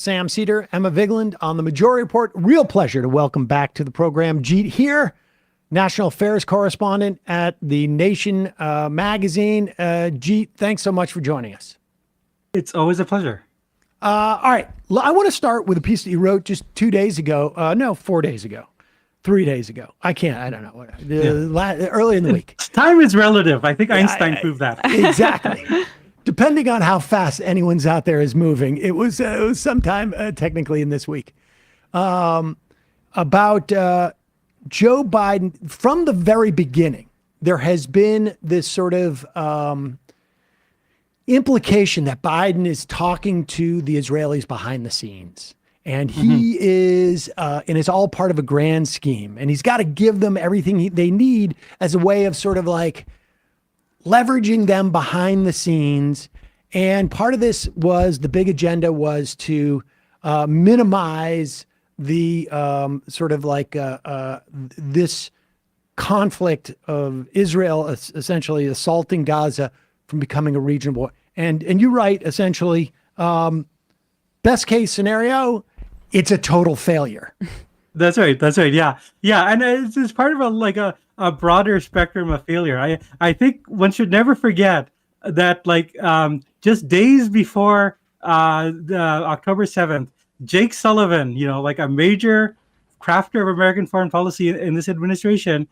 Sam Seder, Emma Vigeland on the Majority Report. Real pleasure to welcome back to the program Jeet Heer, national affairs correspondent at The Nation magazine. Jeet, thanks so much for joining us. It's always a pleasure. All right. I want to start with a piece that you wrote just 2 days ago. No, 4 days ago. 3 days ago. I don't know. Early in the week. Time is relative. I think Einstein proved that. Exactly. Depending on how fast anyone's out there is moving. It was sometime technically in this week. About Joe Biden. From the very beginning, there has been this sort of implication that Biden is talking to the Israelis behind the scenes. And he is, and it's all part of a grand scheme. And he's got to give them everything they need as a way of sort of like leveraging them behind the scenes. And part of this was, the big agenda was to minimize the sort of like this conflict of Israel essentially assaulting Gaza from becoming a regional war. And you write essentially, best case scenario, it's a total failure. That's right. Yeah. And it's part of a broader spectrum of failure. I think one should never forget that just days before the October 7th, Jake Sullivan, a major crafter of American foreign policy in this administration,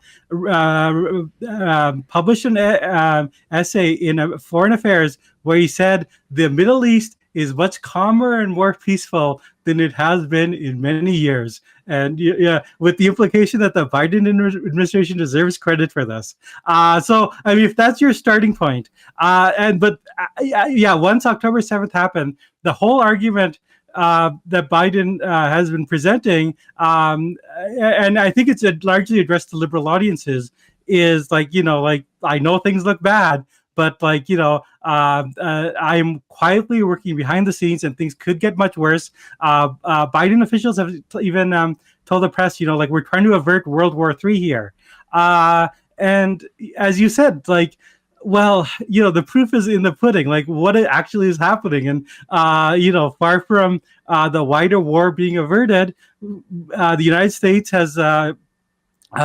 published an essay in Foreign Affairs where he said the Middle East is much calmer and more peaceful than it has been in many years. And with the implication that the Biden administration deserves credit for this. So, I mean, if that's your starting point, once October 7th happened, the whole argument that Biden has been presenting, and I think it's largely addressed to liberal audiences, is I know things look bad, but I'm quietly working behind the scenes and things could get much worse. Biden officials have even told the press, we're trying to avert World War III here. And as you said, the proof is in the pudding, what actually is happening. And, far from the wider war being averted, the United States has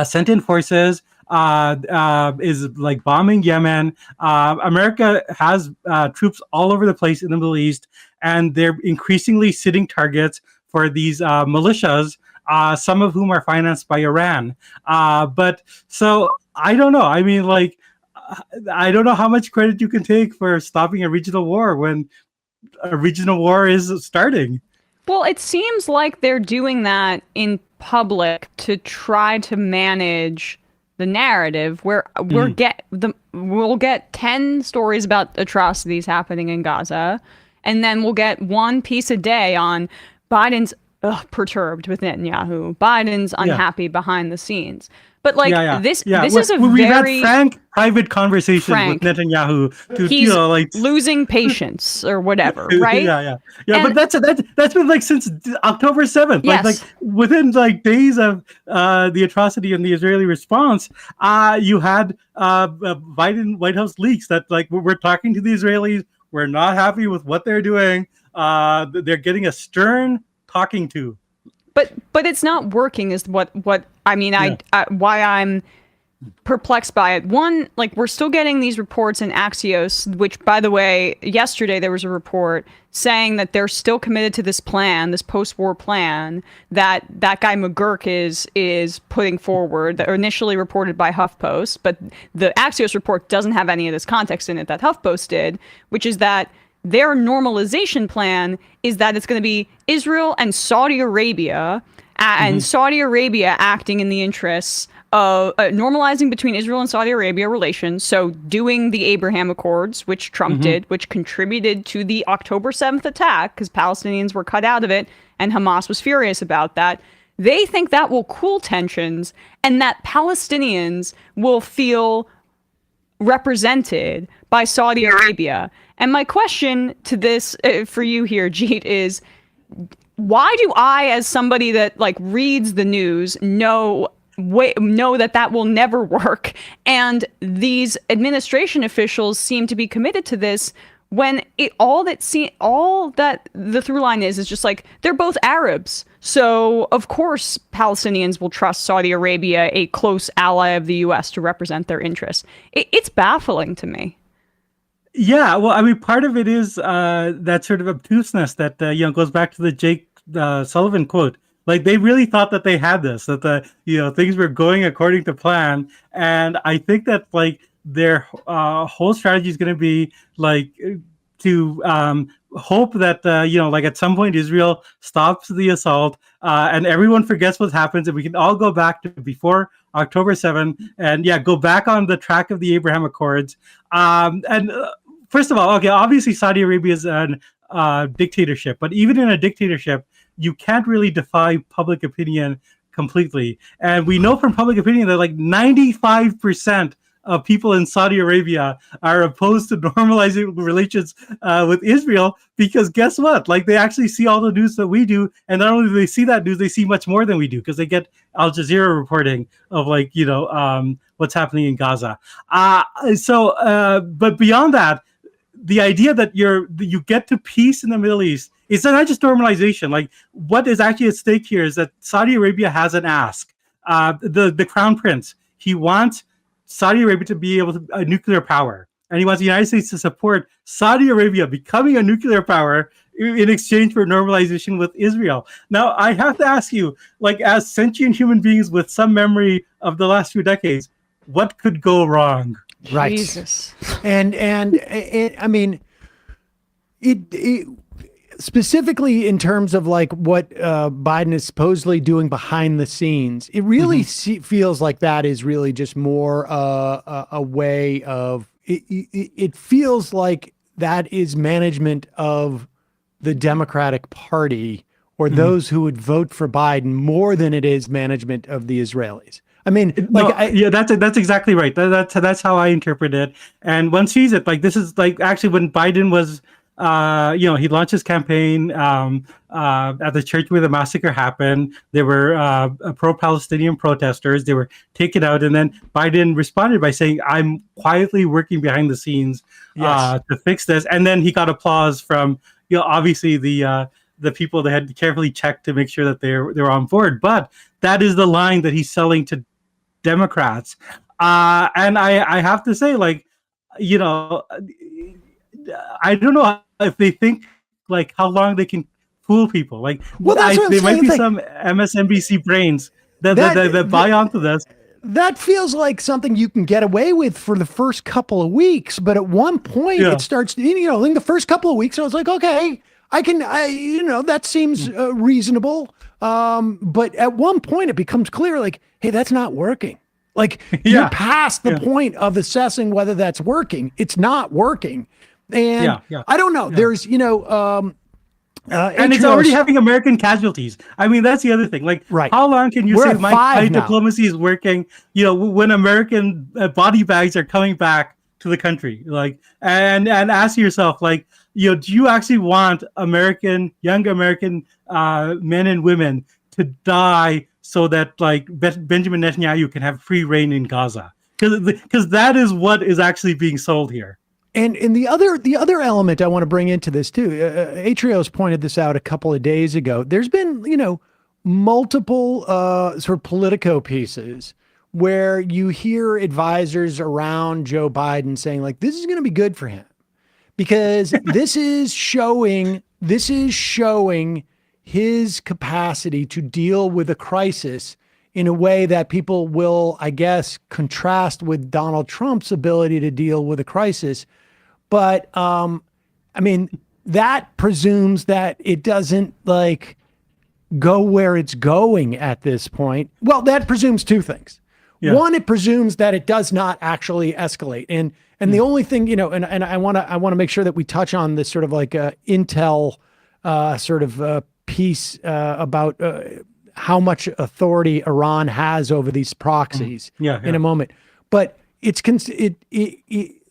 sent in forces, is bombing Yemen. America has troops all over the place in the Middle East, and they're increasingly sitting targets for these militias, some of whom are financed by Iran. But so I don't know. I mean, I don't know how much credit you can take for stopping a regional war when a regional war is starting. Well, it seems like they're doing that in public to try to manage the narrative where we'll get 10 stories about atrocities happening in Gaza, and then we'll get one piece a day on Biden's perturbed with Netanyahu, Biden's unhappy behind the scenes. But this is we've had frank private conversations with Netanyahu. He's losing patience or whatever, right? But that's been since October 7th. Yes. Within days of the atrocity and the Israeli response, you had Biden White House leaks that we're talking to the Israelis. We're not happy with what they're doing. They're getting a stern talking to. But it's not working is what I mean. Why I'm perplexed by it. One, we're still getting these reports in Axios, which, by the way, yesterday there was a report saying that they're still committed to this plan, this post-war plan that guy McGurk is putting forward, that initially reported by HuffPost, but the Axios report doesn't have any of this context in it that HuffPost did, which is that their normalization plan is that it's going to be Israel and Saudi Arabia, and Saudi Arabia acting in the interests of normalizing between Israel and Saudi Arabia relations. So doing the Abraham Accords, which Trump did, which contributed to the October 7th attack because Palestinians were cut out of it, and Hamas was furious about that. They think that will cool tensions and that Palestinians will feel represented by Saudi Arabia. And my question to this for you here, Jeet, is why do I, as somebody that reads the news, know that will never work, and these administration officials seem to be committed to this when all that the through line is just like they're both Arabs. So of course Palestinians will trust Saudi Arabia, a close ally of the US, to represent their interests. It's baffling to me. Yeah, well, I mean, part of it is that sort of obtuseness that goes back to the Jake Sullivan quote. Like, they really thought that they had this, that things were going according to plan, and I think that like their whole strategy is going to be like to hope that like at some point Israel stops the assault and everyone forgets what happens, and we can all go back to before October 7 and go back on the track of the Abraham Accords. And first of all, okay, obviously Saudi Arabia is a dictatorship, but even in a dictatorship, you can't really defy public opinion completely. And we know from public opinion that like 95% of people in Saudi Arabia are opposed to normalizing relations with Israel, because guess what? Like, they actually see all the news that we do, and not only do they see that news, they see much more than we do, because they get Al Jazeera reporting of like what's happening in Gaza. But beyond that, the idea that you get to peace in the Middle East, it's not just normalization. Like, what is actually at stake here is that Saudi Arabia has an ask. The Crown Prince, he wants Saudi Arabia to be able to a nuclear power, and he wants the United States to support Saudi Arabia becoming a nuclear power in exchange for normalization with Israel. Now, I have to ask you, like, as sentient human beings with some memory of the last few decades, what could go wrong? Right. Jesus. And I mean, it specifically in terms of like what Biden is supposedly doing behind the scenes, it really feels like that is really just more a way of it feels like that is management of the Democratic Party or those who would vote for Biden more than it is management of the Israelis. I mean, like, that's exactly right. That's how I interpret it. And one sees it like this is like actually when Biden was, he launched his campaign at the church where the massacre happened. There were pro-Palestinian protesters. They were taken out, and then Biden responded by saying, "I'm quietly working behind the scenes to fix this." And then he got applause from, obviously the people that had carefully checked to make sure that they're on board. But that is the line that he's selling to Democrats, and I have to say, like, I don't know if they think like how long they can fool people. Like, well, there might be some MSNBC brains that buy onto this. That feels like something you can get away with for the first couple of weeks, but at one point it starts. In the first couple of weeks, I was like, okay, that seems reasonable. But at one point it becomes clear, like, hey, that's not working. Like, you're past the point of assessing whether that's working. It's not working. And I don't know. There's, and it's already having American casualties. I mean, that's the other thing. Like, how long can you say my diplomacy is working? When American body bags are coming back to the country, like, and ask yourself, like, do you actually want young American men and women to die so that like Benjamin Netanyahu can have free reign in Gaza? Because that is what is actually being sold here. And the other element I want to bring into this too, Atrios pointed this out a couple of days ago. There's been multiple sort of Politico pieces where you hear advisors around Joe Biden saying like, this is going to be good for him because this is showing his capacity to deal with a crisis in a way that people will, I guess, contrast with Donald Trump's ability to deal with a crisis. But I mean, that presumes that it doesn't like go where it's going at this point. Well, that presumes two things. Yeah. One, it presumes that it does not actually escalate. And the only thing, and I want to make sure that we touch on this sort of like intel sort of piece about how much authority Iran has over these proxies in a moment. But it's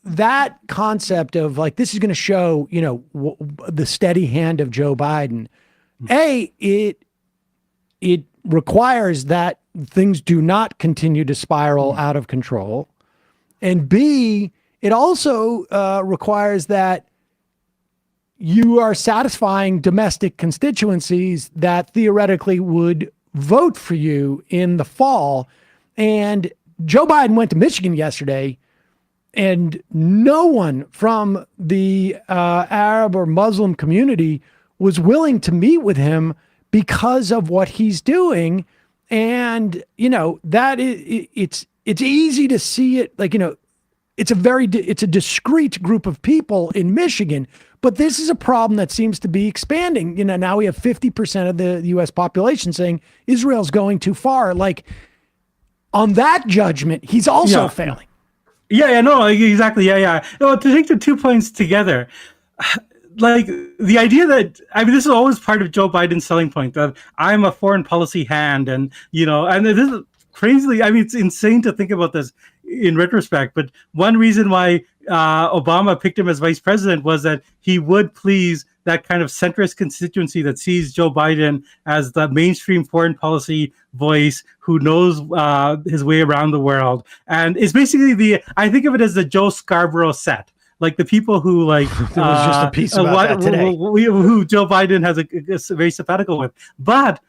that concept of like, this is going to show, the steady hand of Joe Biden. It requires that things do not continue to spiral out of control. And B, it also requires that you are satisfying domestic constituencies that theoretically would vote for you in the fall. And Joe Biden went to Michigan yesterday, and no one from the Arab or Muslim community was willing to meet with him because of what he's doing. And, that it's easy to see it, like, it's a discrete group of people in Michigan, but this is a problem that seems to be expanding. Now we have 50% of the US population saying Israel's going too far. Like, on that judgment, he's also failing. Yeah, no, exactly. Yeah. No, to take the 2 points together, like the idea that, this is always part of Joe Biden's selling point that I'm a foreign policy hand, and and this is crazily, it's insane to think about this in retrospect. But one reason why Obama picked him as vice president was that he would please that kind of centrist constituency that sees Joe Biden as the mainstream foreign policy voice who knows his way around the world. And it's basically I think of it as the Joe Scarborough set. Like the people who like there was just a piece about that today. Who Joe Biden has a very simpatical with. But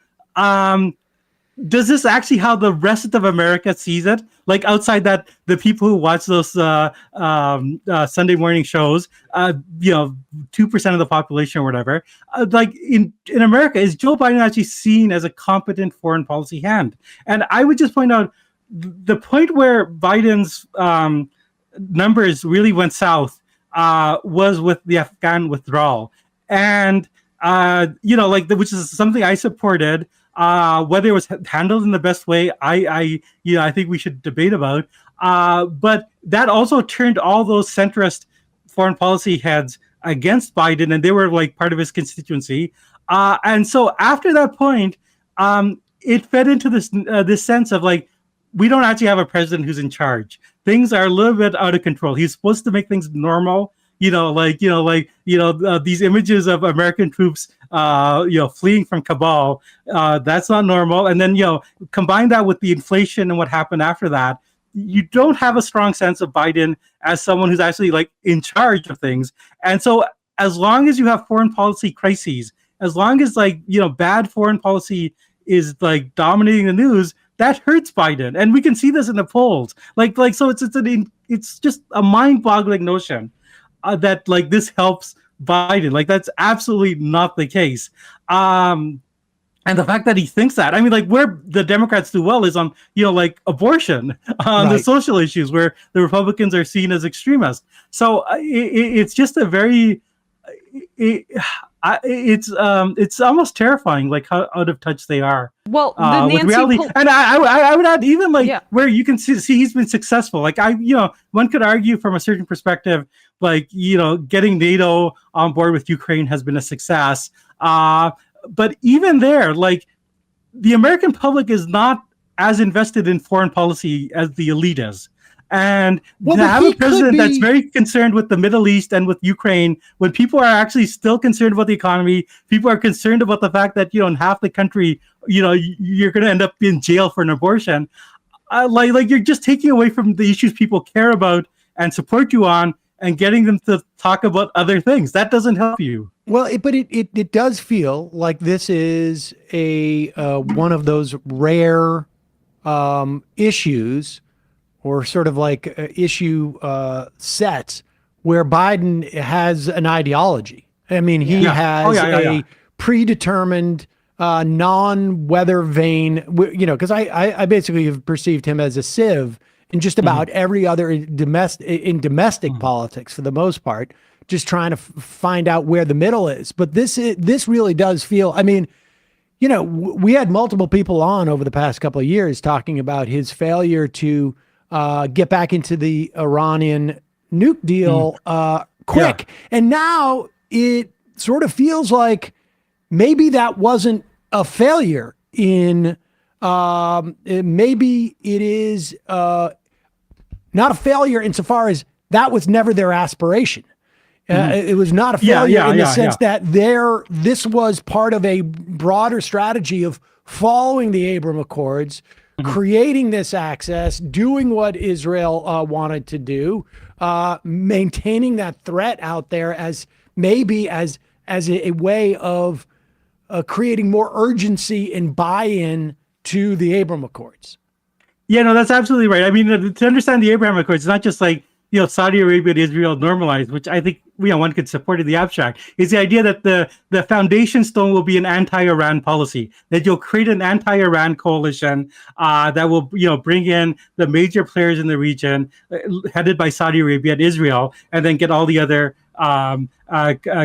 does this actually how the rest of America sees it? Like outside that, the people who watch those Sunday morning shows, 2% of the population or whatever, like in America, is Joe Biden actually seen as a competent foreign policy hand? And I would just point out the point where Biden's numbers really went south was with the Afghan withdrawal, and which is something I supported. Whether it was handled in the best way, I think we should debate about. But that also turned all those centrist foreign policy heads against Biden, and they were like part of his constituency. And so after that point, it fed into this sense of like, we don't actually have a president who's in charge. Things are a little bit out of control. He's supposed to make things normal. These images of American troops, fleeing from Kabul, that's not normal. And then, combine that with the inflation and what happened after that, you don't have a strong sense of Biden as someone who's actually like in charge of things. And so as long as you have foreign policy crises, as long as bad foreign policy is like dominating the news, that hurts Biden. And we can see this in the polls. So it's just a mind-boggling notion. That like this helps Biden. Like that's absolutely not the case. And the fact that he thinks that, where the Democrats do well is on, abortion, on the social issues where the Republicans are seen as extremists. So it's just a very, it's almost terrifying, like how out of touch they are. Well, the with reality, and I would add even where you can see he's been successful. Like one could argue from a certain perspective, getting NATO on board with Ukraine has been a success. But even there, like the American public is not as invested in foreign policy as the elite is. And to have a president that's very concerned with the Middle East and with Ukraine, when people are actually still concerned about the economy, people are concerned about the fact that, in half the country, you're going to end up in jail for an abortion. Like you're just taking away from the issues people care about and support you on and getting them to talk about other things. That doesn't help you. Well, it does feel like this is a one of those rare issues or sort of like issue sets where Biden has an ideology. He has a predetermined, non-weather vane, because I basically have perceived him as a sieve in just about every other domestic politics for the most part, just trying to find out where the middle is. But this really does feel, we had multiple people on over the past couple of years talking about his failure to get back into the Iranian nuke deal quick. Yeah. And now it sort of feels like maybe that wasn't a failure maybe it is not a failure insofar as that was never their aspiration. It was not a failure in the sense that this was part of a broader strategy of following the Abraham Accords, creating this access, doing what Israel wanted to do, maintaining that threat out there as maybe as a way of creating more urgency and buy-in to the Abraham Accords. Yeah, no, that's absolutely right. I mean, to understand the Abraham Accords, it's not just like, Saudi Arabia and Israel normalized, which I think one could support in the abstract. Is the idea that the foundation stone will be an anti-Iran policy, that you'll create an anti-Iran coalition that will bring in the major players in the region, headed by Saudi Arabia and Israel, and then get all the other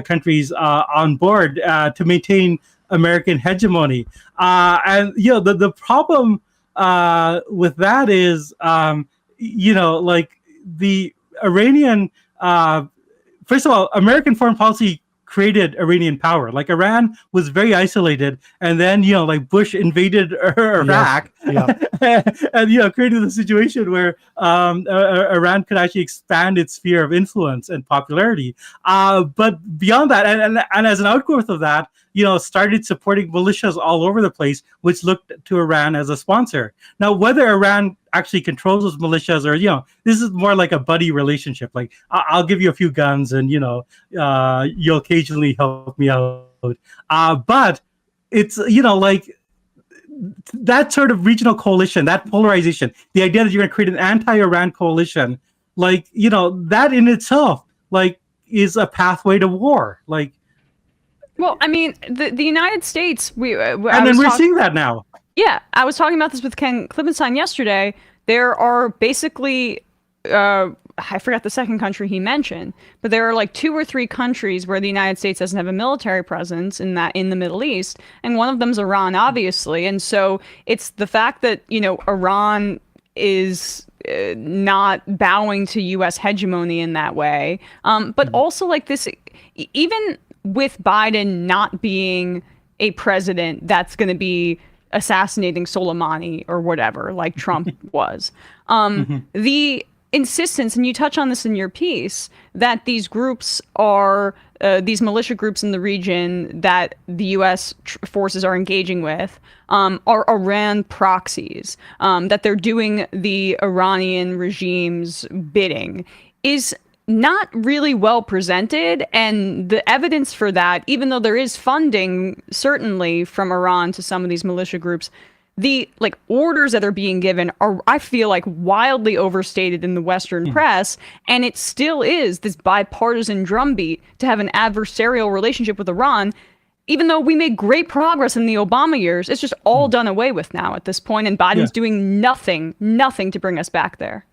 countries on board to maintain American hegemony. And the problem with that is like the Iranian, first of all, American foreign policy created Iranian power. Like Iran was very isolated, and then like Bush invaded Iraq, and created the situation where Iran could actually expand its sphere of influence and popularity. But beyond that, and as an outgrowth of that, started supporting militias all over the place, which looked to Iran as a sponsor. Now, whether Iran actually controls those militias, or this is more like a buddy relationship. Like I'll give you a few guns, and you'll occasionally help me out. But it's like that sort of regional coalition, that polarization, the idea that you're going to create an anti-Iran coalition, like that in itself, like, is a pathway to war. Like, well, I mean, the United States, and then we're seeing that now. Yeah, I was talking about this with Ken Klippenstein yesterday. There are basically, I forgot the second country he mentioned, but there are like 2 or 3 countries where the United States doesn't have a military presence in the Middle East, and one of them is Iran, obviously. And so it's the fact that Iran is not bowing to U.S. hegemony in that way, but also like this, even with Biden not being a president that's going to be assassinating Soleimani or whatever, like Trump was. The insistence, and you touch on this in your piece, that these groups are, these militia groups in the region that the U.S. forces are engaging with, are Iran proxies, that they're doing the Iranian regime's bidding, is not really well presented. And the evidence for that, even though there is funding certainly from Iran to some of these militia groups, the like orders that are being given are, I feel like, wildly overstated in the Western press. And it still is this bipartisan drumbeat to have an adversarial relationship with Iran. Even though we made great progress in the Obama years, it's just all done away with now at this point, and Biden's doing nothing to bring us back there.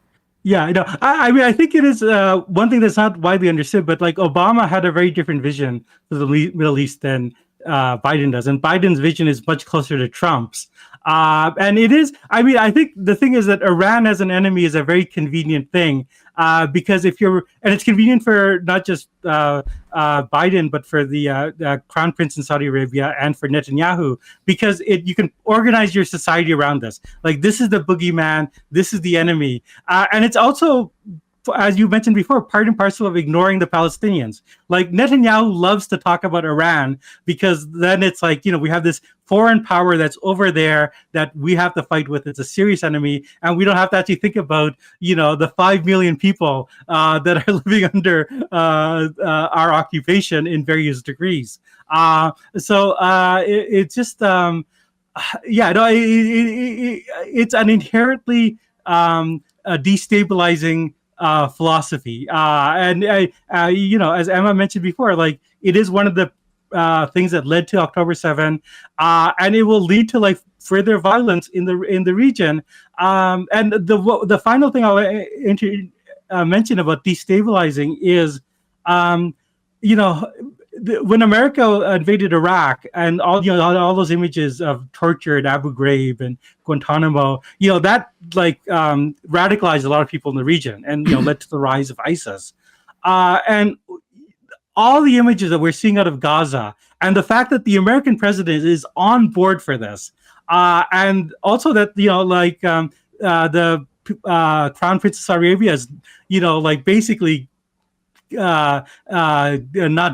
Yeah, I know. I mean, I think it is one thing that's not widely understood, but like Obama had a very different vision for the Middle East than Biden does. And Biden's vision is much closer to Trump's. And it is, I mean, I think the thing is that Iran as an enemy is a very convenient thing, because if you're, and it's convenient for not just Biden, but for the Crown Prince in Saudi Arabia and for Netanyahu, because you can organize your society around this. Like, this is the boogeyman, this is the enemy. And it's also, as you mentioned before, part and parcel of ignoring the Palestinians. Like, Netanyahu loves to talk about Iran because then it's like, we have this foreign power that's over there that we have to fight with. It's a serious enemy. And we don't have to actually think about, the 5 million people that are living under our occupation in various degrees. So it's just, it's an inherently destabilizing philosophy, and as Emma mentioned before, like, it is one of the things that led to October 7, and it will lead to like further violence in the region. And the final thing I'll mention about destabilizing is, when America invaded Iraq, and all those images of torture at Abu Ghraib and Guantanamo, that like radicalized a lot of people in the region, and led to the rise of ISIS. And all the images that we're seeing out of Gaza, and the fact that the American president is on board for this, and also that the Crown Prince of Saudi Arabia is basically not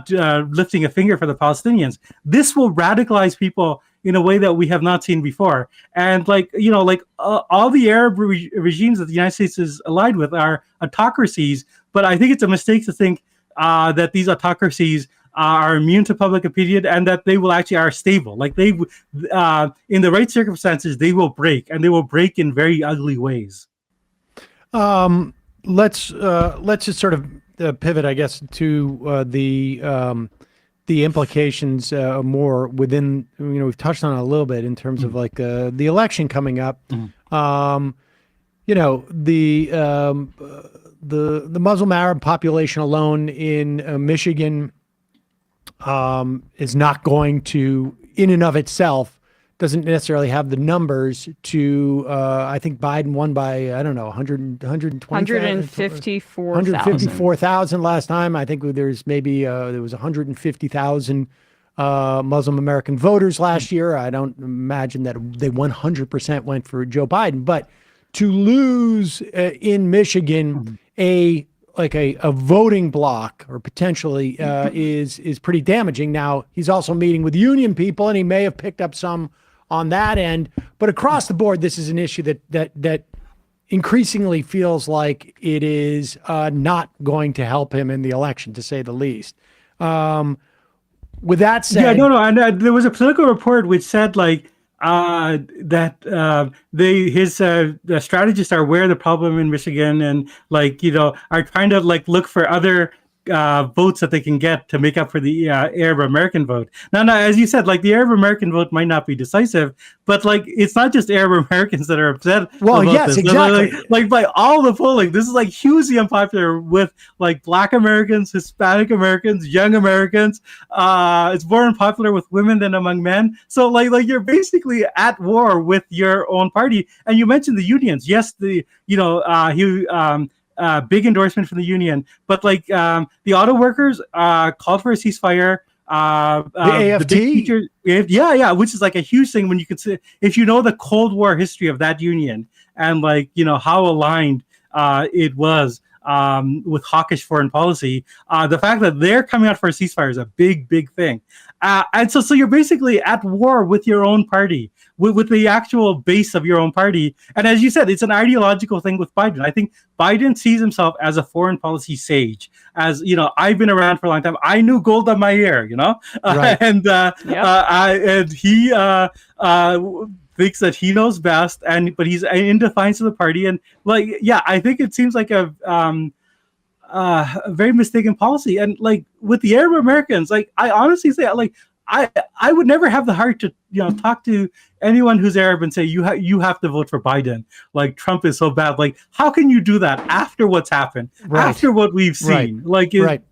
lifting a finger for the Palestinians. This will radicalize people in a way that we have not seen before. And all the Arab regimes that the United States is allied with are autocracies, but I think it's a mistake to think that these autocracies are immune to public opinion, and that they will actually are stable. Like they, in the right circumstances, they will break, and they will break in very ugly ways. Let's just sort of pivot, I guess, to the implications more within. We've touched on it a little bit in terms of like the election coming up. The Muslim Arab population alone in Michigan is not going to, in and of itself, doesn't necessarily have the numbers to, I think Biden won by, I don't know, 154,000 last time. I think there's maybe, there was 150,000 Muslim American voters last year. I don't imagine that they 100% went for Joe Biden, but to lose in Michigan a voting block or potentially is pretty damaging. Now, he's also meeting with union people, and he may have picked up some on that end, but across the board, this is an issue that increasingly feels like it is not going to help him in the election, to say the least. With that said, and there was a political report which said like that the strategists are aware of the problem in Michigan, and are trying to look for other votes that they can get to make up for the Arab American vote. Now, as you said, the Arab American vote might not be decisive, but it's not just Arab Americans that are upset. Well, yes, this. exactly. By all the polling, this is hugely unpopular with Black Americans, Hispanic Americans, young Americans. It's more unpopular with women than among men. So you're basically at war with your own party. And you mentioned the unions. Yes, big endorsement from the union, but the auto workers called for a ceasefire. The AFT, which is a huge thing when you consider, if you know the Cold War history of that union and how aligned it was with hawkish foreign policy. The fact that they're coming out for a ceasefire is a big thing. And so you're basically at war with your own party, with the actual base of your own party. And as you said, it's an ideological thing with Biden. I think Biden sees himself as a foreign policy sage. As I've been around for a long time. I knew Golda Meir, right. and he thinks that he knows best, but he's in defiance of the party. And I think it seems like a very mistaken policy. And with the Arab Americans, I honestly say, I would never have the heart to talk to anyone who's Arab and say you have to vote for Biden. Trump is so bad. How can you do that after what's happened? Right. After what we've seen? Right.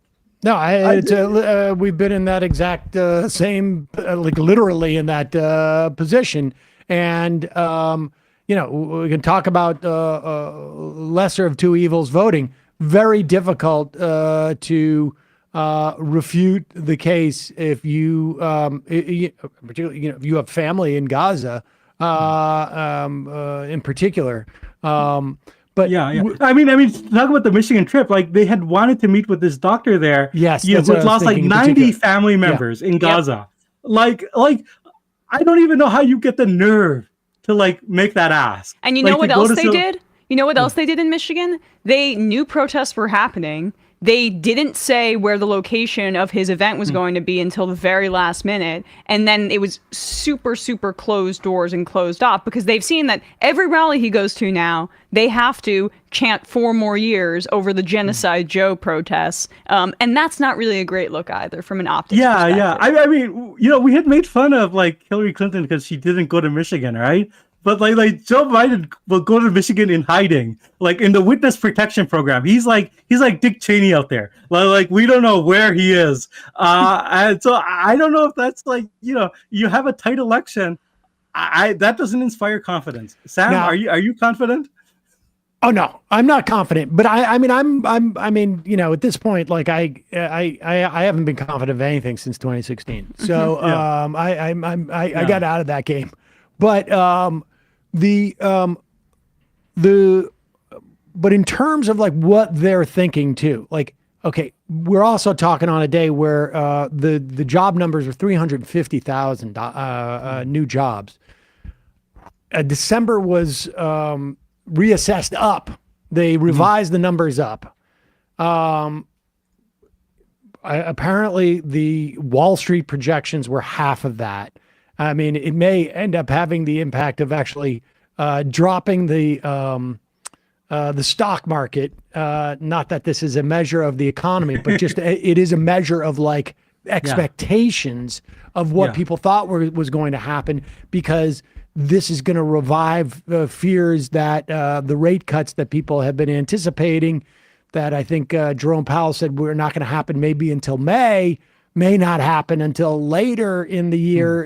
No, we've been in that exact same, literally in that position. And we can talk about lesser of two evils voting. Very difficult to refute the case if you, particularly, if you have family in Gaza, in particular. But I mean, talk about the Michigan trip. They had wanted to meet with this doctor there. Yes, which lost 90 family members in Gaza. Yep. I don't even know how you get the nerve to make that ask. And you know what else they did? You know what else they did in Michigan? They knew protests were happening. They didn't say where the location of his event was going to be until the very last minute. And then it was super, super closed doors and closed off, because they've seen that every rally he goes to now, they have to chant 4 more years over the Genocide Joe protests. And that's not really a great look either from an optics perspective. Yeah. I mean, we had made fun of Hillary Clinton because she didn't go to Michigan, right? But Joe Biden will go to Michigan in hiding, in the witness protection program. He's like Dick Cheney out there. We don't know where he is. And so I don't know if that's you have a tight election. That doesn't inspire confidence. Sam, now, are you confident? Oh no, I'm not confident. But I mean, at this point, I haven't been confident of anything since 2016. So I got out of that game. But but in terms of what they're thinking too, okay, we're also talking on a day where the job numbers are 350,000 new jobs. December was reassessed up. They revised the numbers up. apparently the Wall Street projections were half of that. I mean, it may end up having the impact of actually dropping the stock market. Not that this is a measure of the economy, but just it is a measure of like expectations of what people thought was going to happen, because this is going to revive fears that the rate cuts that people have been anticipating, that I think Jerome Powell said were not going to happen maybe until May, may not happen until later in the year,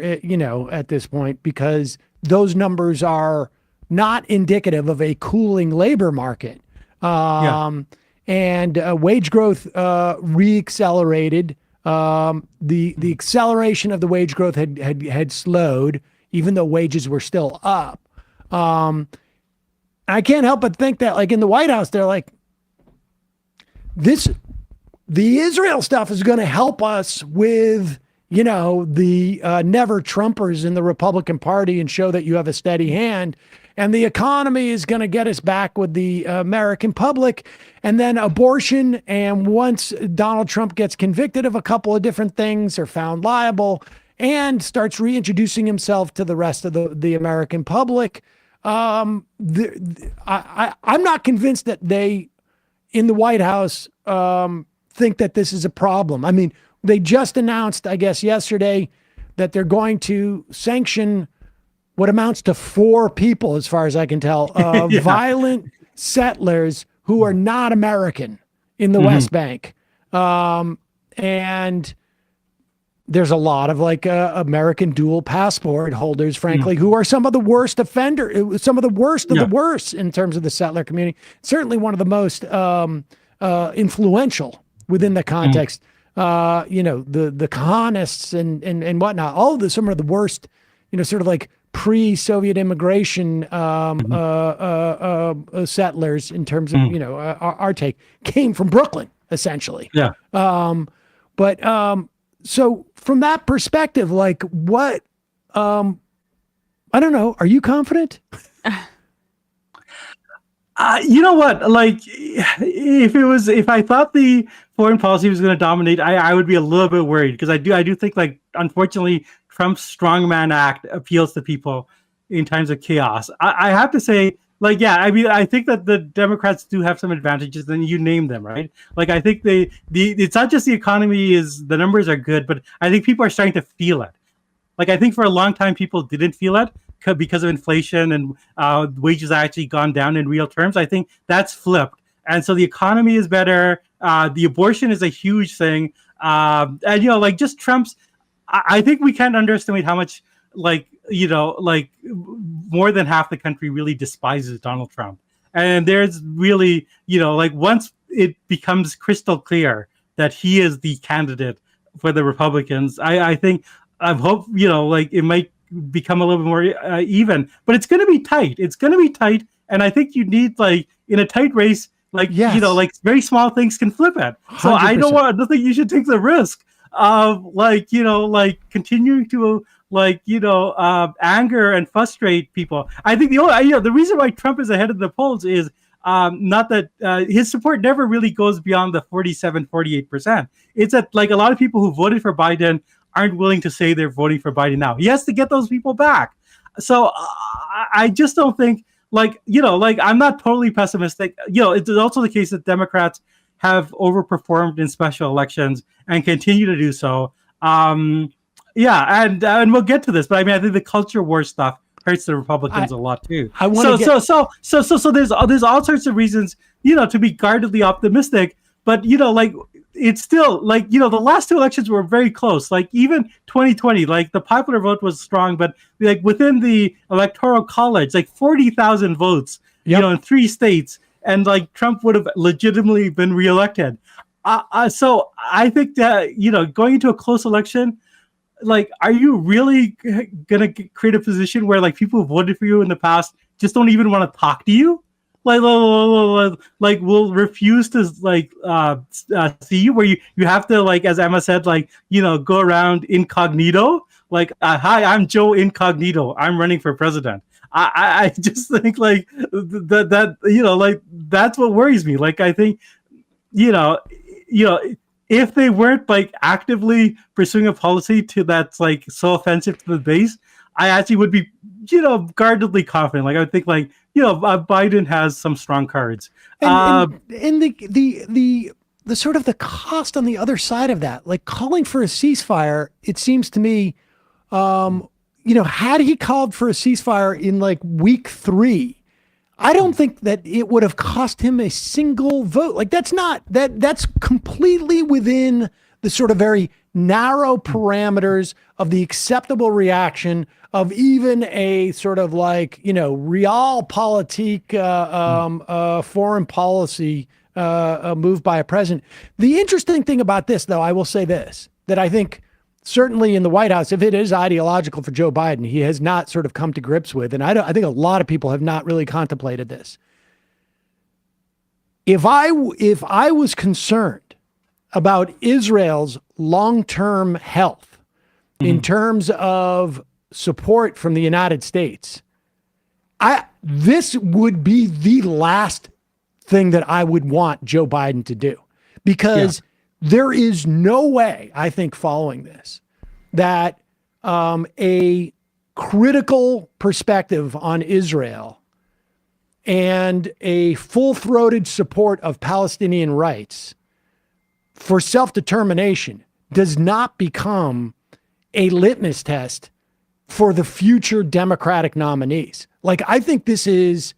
at this point, because those numbers are not indicative of a cooling labor market. And wage growth reaccelerated. The acceleration of the wage growth had slowed, even though wages were still up. I can't help but think that, like, in the White House, they're like, the Israel stuff is going to help us with, the never Trumpers in the Republican Party and show that you have a steady hand. And the economy is going to get us back with the American public. And then abortion. And once Donald Trump gets convicted of a couple of different things or found liable and starts reintroducing himself to the rest of the American public, I'm not convinced that they in the White House think that this is a problem. I mean, they just announced, I guess, yesterday that they're going to sanction what amounts to 4 people, as far as I can tell, violent settlers who are not American in the West Bank. And there's a lot of American dual passport holders, frankly, who are some of the worst offenders, some of the worst of the worst in terms of the settler community. Certainly one of the most influential within the context. The Kahanists and whatnot. All of some of the worst, sort of like pre-Soviet immigration settlers in terms of our take came from Brooklyn, essentially. So from that perspective, like, what, I don't know. Are you confident? You know what? Like, if I thought the foreign policy was going to dominate, I would be a little bit worried, because I do think, like, unfortunately, Trump's strongman act appeals to people in times of chaos. I have to say, like, I mean, I think that the Democrats do have some advantages, and you name them, right? Like, I think it's not just the economy the numbers are good, but I think people are starting to feel it. Like, I think for a long time, people didn't feel it because of inflation, and wages actually gone down in real terms. I think that's flipped. And so the economy is better. The abortion is a huge thing. And, like, just Trump's, I think we can't underestimate how much, more than half the country really despises Donald Trump. And there's really, once it becomes crystal clear that he is the candidate for the Republicans, I think, I hope, it might become a little bit more even, but it's going to be tight. It's going to be tight. And I think you need, like, in a tight race, very small things can flip it. So 100%. I don't think you should take the risk of, continuing to, anger and frustrate people. I think the reason why Trump is ahead of the polls is not that his support never really goes beyond the 47-48%. It's that, like, a lot of people who voted for Biden aren't willing to say they're voting for Biden now. He has to get those people back. So I just don't think, I'm not totally pessimistic. It's also the case that Democrats have overperformed in special elections and continue to do so. And we'll get to this, but I mean, I think the culture war stuff hurts the Republicans a lot too. So there's all sorts of reasons, to be guardedly optimistic, but it's still, the last 2 elections were very close. Like, even 2020, the popular vote was strong, but within the electoral college, 40,000 votes, in 3 states, and Trump would have legitimately been reelected. So I think that, going into a close election, are you really gonna create a position where people who voted for you in the past just don't even want to talk to you? Will refuse to see you, where you have to, as Emma said, go around incognito, hi, I'm Joe Incognito, I'm running for president. I just think that's what worries me. I think if they weren't like actively pursuing a policy that's like so offensive to the base, I actually would be, guardedly confident. Like I would think like, Biden has some strong cards. And the sort of the cost on the other side of that, like calling for a ceasefire, it seems to me, had he called for a ceasefire in like week 3, I don't think that it would have cost him a single vote. Like that's completely within the sort of very narrow parameters of the acceptable reaction of even a sort of like, realpolitik, foreign policy move by a president. The interesting thing about this, though, I will say this, that I think certainly in the White House, if it is ideological for Joe Biden, he has not sort of come to grips with, and I think a lot of people have not really contemplated this. If I was concerned about Israel's long-term health in terms of support from the United States, this would be the last thing that I would want Joe Biden to do, because there is no way, I think, following this, that a critical perspective on Israel and a full-throated support of Palestinian rights for self-determination does not become a litmus test for the future Democratic nominees. Like, I think this is,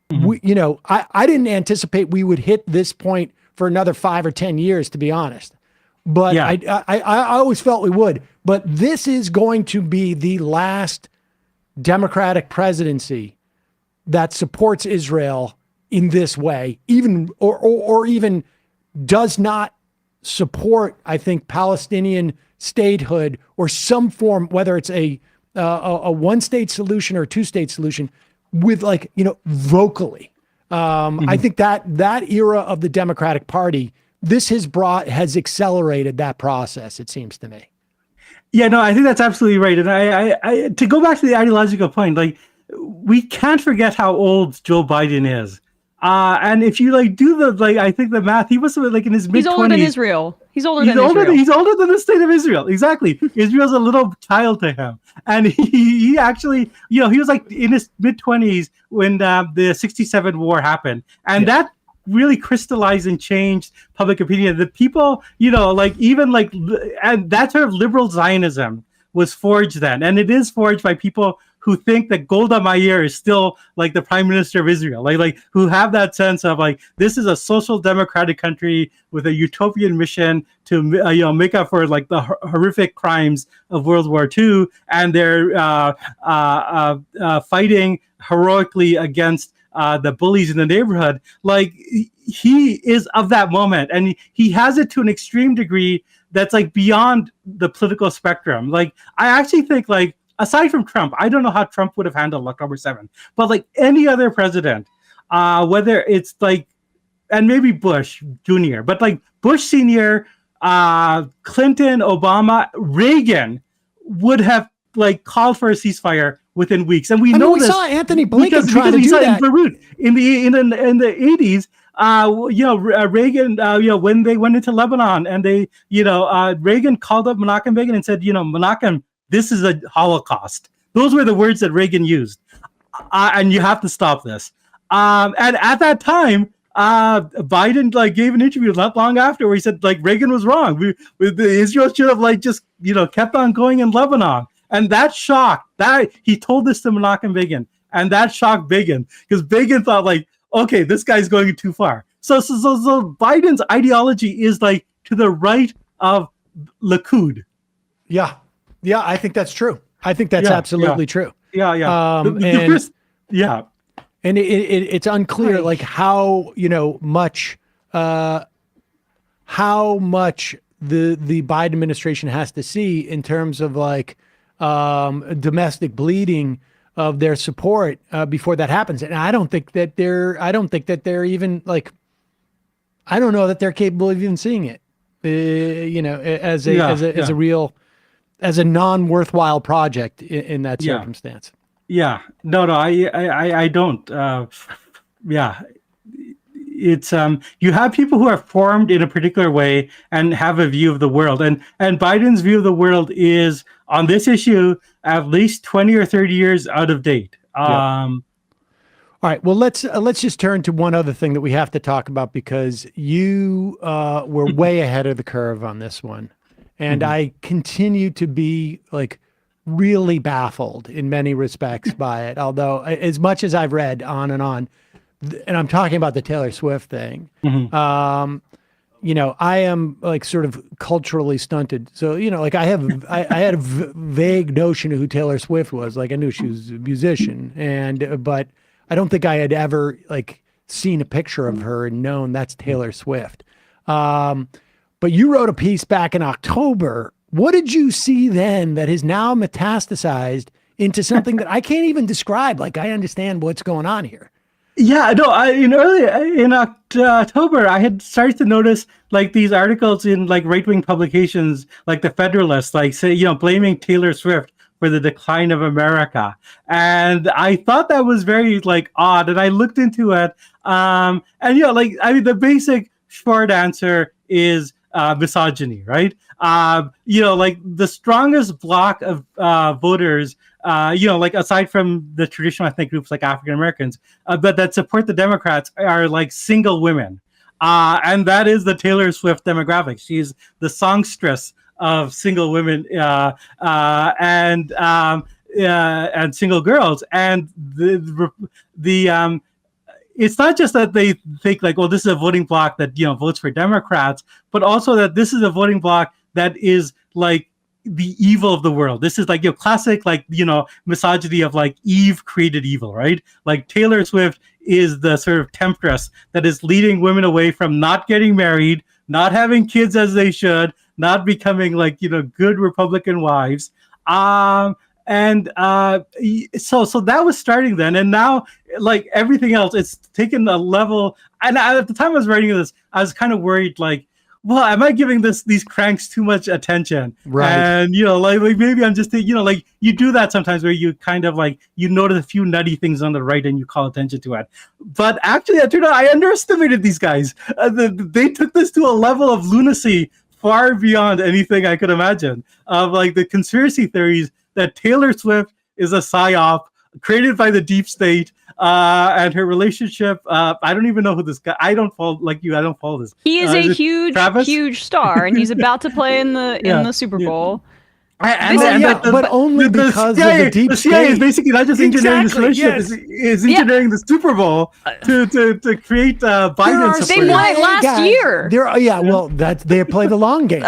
I didn't anticipate we would hit this point for another 5 or 10 years, to be honest. But I always felt we would. But this is going to be the last Democratic presidency that supports Israel in this way, even or even does not support, I think, Palestinian statehood or some form, whether it's a one-state solution or a two-state solution, with vocally. I think that era of the Democratic Party, this has accelerated that process, it seems to me. Yeah, no, I think that's absolutely right. And I to go back to the ideological point, like, we can't forget how old Joe Biden is. And if you I think the math, he was like in his mid-20s. He's older than Israel. He's older than the state of Israel. Exactly. Israel's a little child to him. And he actually, he was like in his mid-20s when the 67 war happened. And that really crystallized and changed public opinion. The people, and that sort of liberal Zionism was forged then. And it is forged by people who think that Golda Meir is still like the prime minister of Israel, like who have that sense of like, this is a social democratic country with a utopian mission to make up for like the horrific crimes of World War II, and they're fighting heroically against the bullies in the neighborhood. Like, he is of that moment, and he has it to an extreme degree that's like beyond the political spectrum. Like, I actually think, like, aside from Trump, I don't know how Trump would have handled October 7th, but like any other president, whether it's like, and maybe Bush Jr., but like Bush Sr., Clinton, Obama, Reagan would have like called for a ceasefire within weeks. And we saw Anthony Blinken trying to do that in Beirut in the 80s. Reagan, when they went into Lebanon, and they, Reagan called up Menachem Begin and said, Menachem, this is a Holocaust. Those were the words that Reagan used. And you have to stop this. And at that time, Biden gave an interview not long after where he said Reagan was wrong. Israel should have just kept on going in Lebanon. And that shocked, that he told this to Menachem Begin, and that shocked Begin, because Begin thought okay, this guy's going too far. So Biden's ideology is to the right of Likud. Yeah, I think that's true. I think that's absolutely true. Yeah. And it's unclear how much the Biden administration has to see in terms of domestic bleeding of their support before that happens. And I don't think that they're even I don't know that they're capable of even seeing it, as a real, as a non-worthwhile project in that circumstance. Yeah, no, I don't. it's you have people who are formed in a particular way and have a view of the world, and Biden's view of the world is on this issue at least 20 or 30 years out of date. All right. Well, let's just turn to one other thing that we have to talk about, because you were way ahead of the curve on this one, and I continue to be like really baffled in many respects by it. Although, as much as I've read on, and I'm talking about the Taylor Swift thing. You know, I am like sort of culturally stunted. So, you know, like I had a vague notion of who Taylor Swift was. Like I knew she was a musician, but I don't think I had ever like seen a picture of her and known that's Taylor Swift. But you wrote a piece back in October. What did you see then that has now metastasized into something that I can't even describe? Like I understand what's going on here. Yeah, no, early in October, I had started to notice like these articles in like right-wing publications, like the Federalist, like say, you know, blaming Taylor Swift for the decline of America. And I thought that was very like odd. And I looked into it. And, you know, like, I mean, the basic short answer is misogyny, right? You know, like the strongest block of voters, you know, like aside from the traditional ethnic groups like African Americans, but that support the Democrats are like single women. And that is the Taylor Swift demographic. She's the songstress of single women and single girls. And the it's not just that they think like, well, this is a voting bloc that, you know, votes for Democrats, but also that this is a voting bloc that is like the evil of the world. This is like, you know, classic, like, you know, misogyny of like Eve created evil, right? Like Taylor Swift is the sort of temptress that is leading women away from not getting married, not having kids as they should, not becoming like, you know, good Republican wives. So that was starting then. And now like everything else, it's taken a level. And at the time I was writing this, I was kind of worried, like, well, am I giving these cranks too much attention? Right. And, you know, like maybe I'm just, you know, like you do that sometimes where you kind of like, you notice a few nutty things on the right and you call attention to it. But actually, it turned out I underestimated these guys. They took this to a level of lunacy far beyond anything I could imagine, of like the conspiracy theories that Taylor Swift is a psyop created by the deep state, and her relationship. I don't even know who this guy. I don't follow like you. I don't follow this. He is a huge star, and he's about to play in the Super Bowl. But only because CIA, of the deep the CIA state. is basically not just engineering this relationship; is engineering the Super Bowl to create Biden support. They won it last year. Well, they play the long game.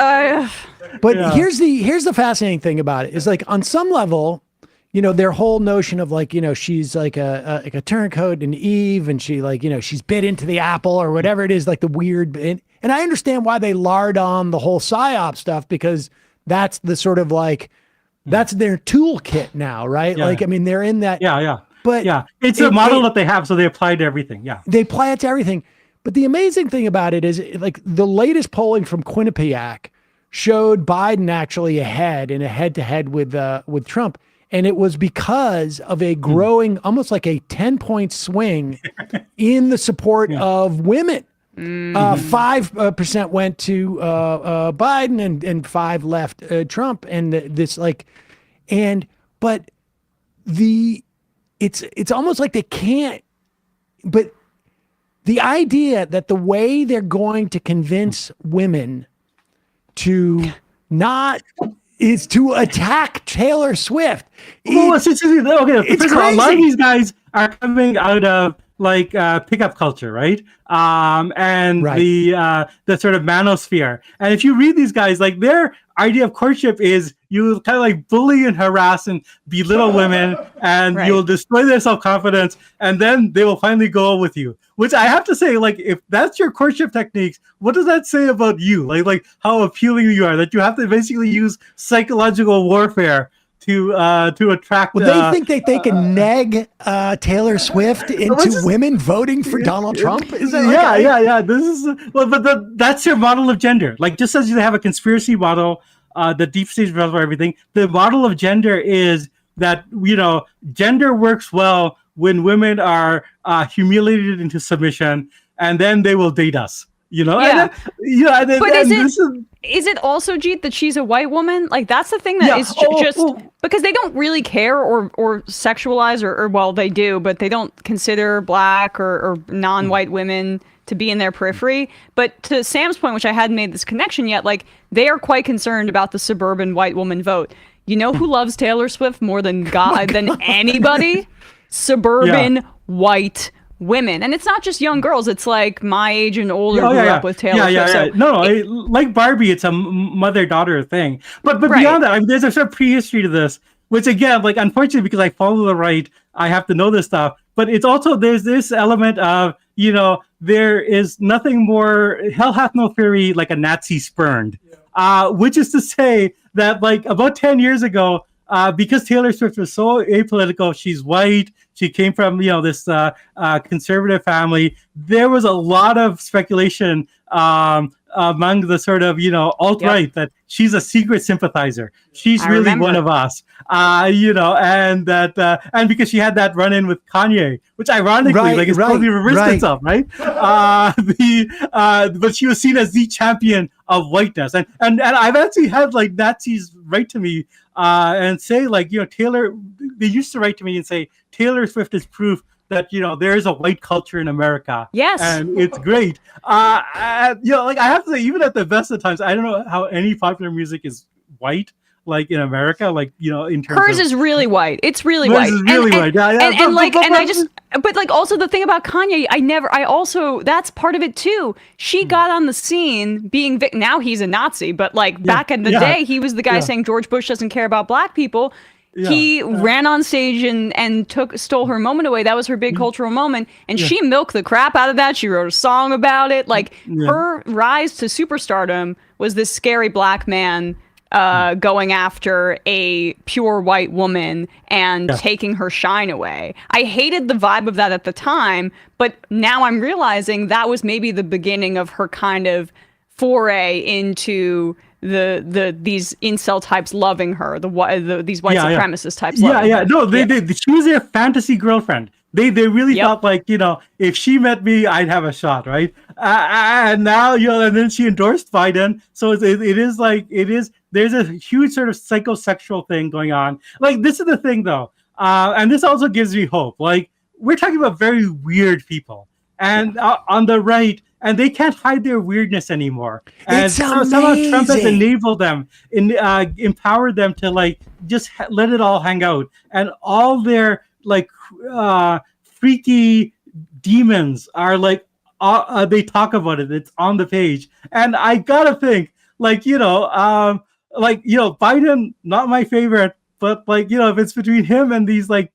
But here's the fascinating thing about it is like on some level, you know, their whole notion of like, you know, she's like a turncoat and Eve, and she like, you know, she's bit into the apple or whatever it is, like the weird. And I understand why they lard on the whole psyop stuff, because that's the sort of like, that's their toolkit now, right? Yeah. Like, I mean, they're in that. Yeah. But it's a model that they have, so they apply to everything. Yeah. They apply it to everything. But the amazing thing about it is like the latest polling from Quinnipiac showed Biden actually ahead in a head-to-head with Trump. And it was because of a growing, almost like a 10-point swing in the support of women. 5% went to Biden and 5% left Trump. And this like, but it's almost like they can't, but the idea that the way they're going to convince women to not is to attack Taylor Swift. It's crazy. A lot of these guys are coming out of like pickup culture, right? The sort of manosphere. And if you read these guys, like their idea of courtship is you kind of like bully and harass and belittle women, and you'll destroy their self-confidence, and then they will finally go with you. Which I have to say, like, if that's your courtship techniques, what does that say about you? Like how appealing you are, that you have to basically use psychological warfare to attract. Well, they think that they can neg Taylor Swift into women voting for Donald Trump. Is that yeah. This is that's your model of gender. Like just as you have a conspiracy model, the deep state model for everything, the model of gender is that, you know, gender works well when women are humiliated into submission, and then they will date us. Yeah. And then, But is it also, Jeet, that she's a white woman? Like, that's the thing that is because they don't really care or sexualize or well, they do, but they don't consider black or non-white women to be in their periphery. But to Sam's point, which I hadn't made this connection yet, like, they are quite concerned about the suburban white woman vote. You know who loves Taylor Swift more than than anybody? Suburban white women. And it's not just young girls, it's like my age and older grew up with Taylor Swift. So like Barbie, it's a mother-daughter thing. But beyond that, I mean, there's a sort of prehistory to this, which again, like, unfortunately, because I follow the right, I have to know this stuff. But it's also, there's this element of, there is nothing more, hell hath no fury like a Nazi spurned. Which is to say that, like, about 10 years ago, because Taylor Swift was so apolitical, she's white, she came from, this conservative family, there was a lot of speculation among the sort of, alt-right that she's a secret sympathizer. She's really one of us, and that, and because she had that run-in with Kanye, which ironically, it's totally reversed itself, right? But she was seen as the champion of whiteness. And I've actually had, like, Nazis write to me and say, like, Taylor, they used to write to me and say, Taylor Swift is proof that, there is a white culture in America. Yes. And it's great. Like, I have to say, even at the best of times, I don't know how any popular music is white, like, in America, like, in terms hers is really white. It's really white. Is really white. But like, also the thing about Kanye, that's part of it too. She got on the scene being, now he's a Nazi, but like back in the day, he was the guy saying George Bush doesn't care about black people. He ran on stage and stole her moment away. That was her big cultural moment. And she milked the crap out of that. She wrote a song about it. Like, her rise to superstardom was this scary black man going after a pure white woman and taking her shine away. I hated the vibe of that at the time, but now I'm realizing that was maybe the beginning of her kind of foray into these incel types loving her, these white supremacist types loving her. No, she was their fantasy girlfriend. They really thought, like, if she met me, I'd have a shot, right? And now, and then she endorsed Biden. So there's a huge sort of psychosexual thing going on. Like, this is the thing, though. And this also gives me hope. Like, we're talking about very weird people. And on the right, and they can't hide their weirdness anymore. And somehow Trump has enabled them, empowered them to, like, just let it all hang out. And all their, like, freaky demons are, like, they talk about it. It's on the page. And I gotta think, like, Biden, not my favorite, but, like, if it's between him and these, like,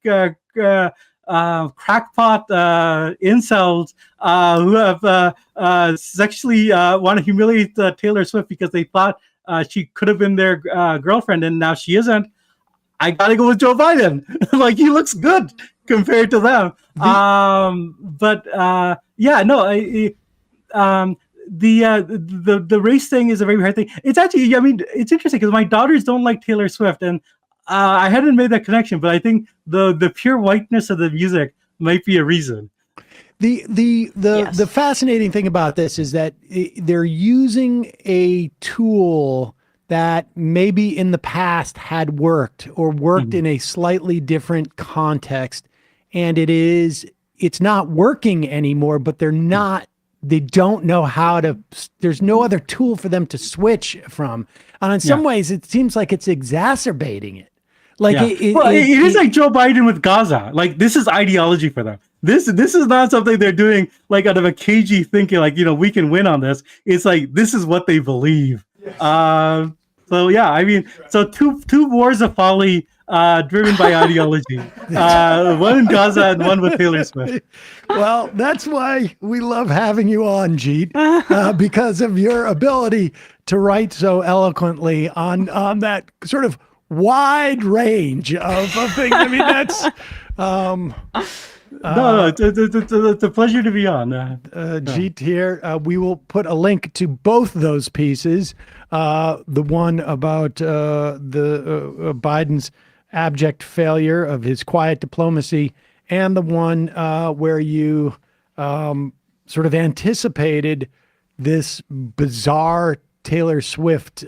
crackpot incels who have sexually want to humiliate Taylor Swift because they thought she could have been their girlfriend and now she isn't, I gotta go with Joe Biden. Like, he looks good compared to them. The race thing is a very hard thing. It's actually, I mean, it's interesting because my daughters don't like Taylor Swift, and I hadn't made that connection, but I think the pure whiteness of the music might be a reason. The fascinating thing about this is that they're using a tool that maybe in the past had worked or worked in a slightly different context, and it's not working anymore, but they don't know how to, there's no other tool for them to switch from. And in some ways, it seems like it's exacerbating it. Like it is like Joe Biden with Gaza. Like, this is ideology for them. This is not something they're doing like out of a cagey thinking, like, we can win on this. It's like, this is what they believe. Yes. So two wars of folly driven by ideology. One in Gaza and one with Taylor Swift. Well, that's why we love having you on, Jeet, because of your ability to write so eloquently on that sort of wide range of things. I mean, that's it's a pleasure to be on. Jeet Heer. We will put a link to both those pieces. The one about Biden's abject failure of his quiet diplomacy, and the one where you sort of anticipated this bizarre Taylor Swift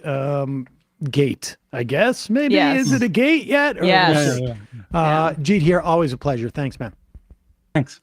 gate, I guess. Maybe. Yes. Is it a gate yet? Or Yes. Jeet Heer, always a pleasure. Thanks, man. Thanks.